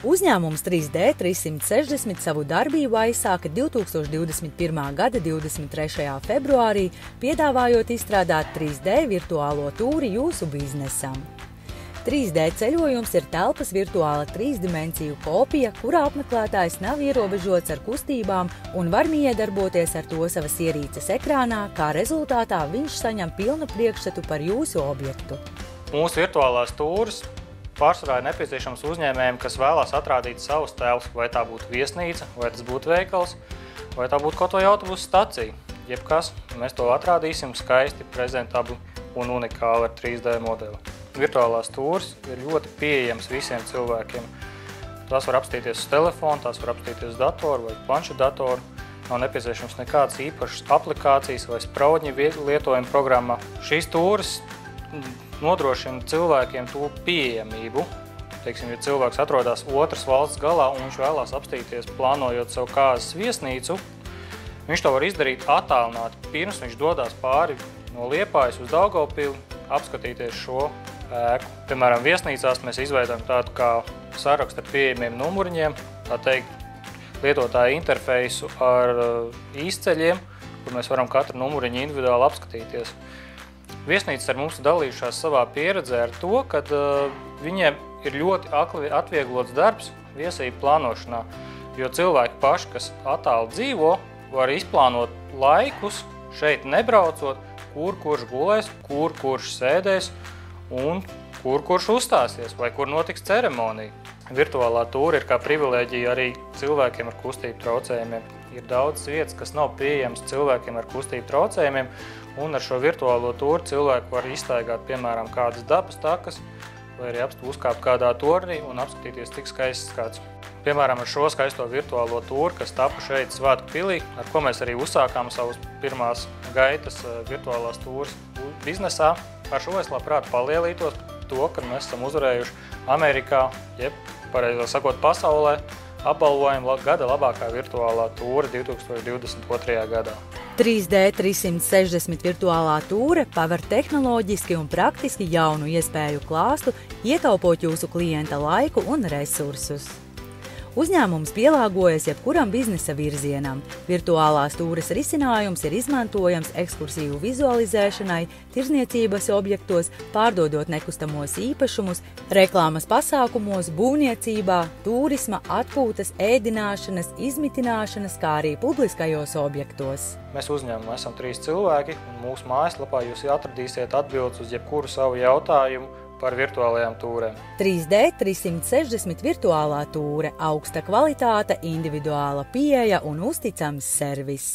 Uzņēmums 3D 360 savu darbību aizsāka 2021. gada 23. februārī, piedāvājot izstrādāt 3D virtuālo tūri jūsu biznesam. 3D ceļojums ir telpas virtuāla trīsdimensiju kopija, kurā apmeklētājs nav ierobežots ar kustībām un var miedarboties ar to savas ierīces ekrānā, kā rezultātā viņš saņem pilnu priekšstatu par jūsu objektu. Mūsu virtuālās tūres pārsvarā ir nepieciešams uzņēmējiem, kas vēlās atrādīt savus telpas, vai tā būtu viesnīca, vai tas būtu veikals, vai tā būtu kaut vai autobusu stacija. Jebkas, mēs to atrādīsim skaisti, prezentabli un unikāli ar 3D modeli. Virtuālās tūres ir ļoti pieejams visiem cilvēkiem. Tās var apstīties uz telefonu, tās var apstīties uz datoru vai planšetdatoru. Nav nepieciešams nekādas īpašas aplikācijas vai spraudņi lietojuma programmā. Šīs tūres nodrošina cilvēkiem to pieejamību. Teiksim, ja cilvēks atrodas otras valsts galā un viņš vēlās apstīties, plānojot savu kāzas viesnīcu, viņš to var izdarīt attālināti, pirms viņš dodās pāri no Liepājas uz Daugavpili, apskatīties šo ēku. Piemēram, viesnīcās mēs izveidojam tādu kā sarakstu ar pieejamiem numuriņiem, tā teikt, lietotāja interfeisu ar īsceļiem, kur mēs varam katru numuriņu individuāli apskatīties. Viesnīcas ar mums dalījušās savā pieredzē ar to, ka viņiem ir ļoti atvieglots darbs viesību plānošanā, jo cilvēki paši, kas attāli dzīvo, var izplānot laikus šeit nebraucot, kur kurš gulēs, kur kurš sēdēs un kur kurš uzstāsies vai kur notiks ceremonija. Virtuālā tūra ir kā privilēģija arī cilvēkiem ar kustību traucējumiem. Ir daudz vietas, kas nav pieejams cilvēkiem ar kustību traucējumiem, un ar šo virtuālo tūru cilvēku var izstaigāt, piemēram, kādas dabas takas, vai arī uzkāpt kādā tornī un apskatīties, cik skaists kāds. Piemēram, ar šo skaisto virtuālo tūru, kas tapu šeit Svētku pilī, ar ko mēs arī uzsākām savus pirmās gaitas virtuālās tūras biznesā. Ar šo es labprāt palielītos to, ka mēs esam uzvarējuši Amerikā, jeb, pareizāk sakot, pasaulē, apbalvojumu gada labākā virtuālā tūra 2022. gadā. 3D 360 virtuālā tūre paver tehnoloģiski un praktiski jaunu iespēju klāstu, ietaupot jūsu klienta laiku un resursus. Uzņēmums pielāgojas jebkuram biznesa virzienam. Virtuālās tūres risinājums ir izmantojams ekskursīvu vizualizēšanai, tirzniecības objektos, pārdodot nekustamos īpašumus, reklāmas pasākumos, būvniecībā, turisma, atpūtas, ēdināšanas, izmitināšanas, kā arī publiskajos objektos. Mēs uzņēmumā esam 3 cilvēki, un mūsu mājaslapā jūs atradīsiet atbildes uz jebkuru savu jautājumu par virtuālajām tūrēm. 3D 360 virtuālā tūre, augsta kvalitāte, individuāla pieeja un uzticams servis.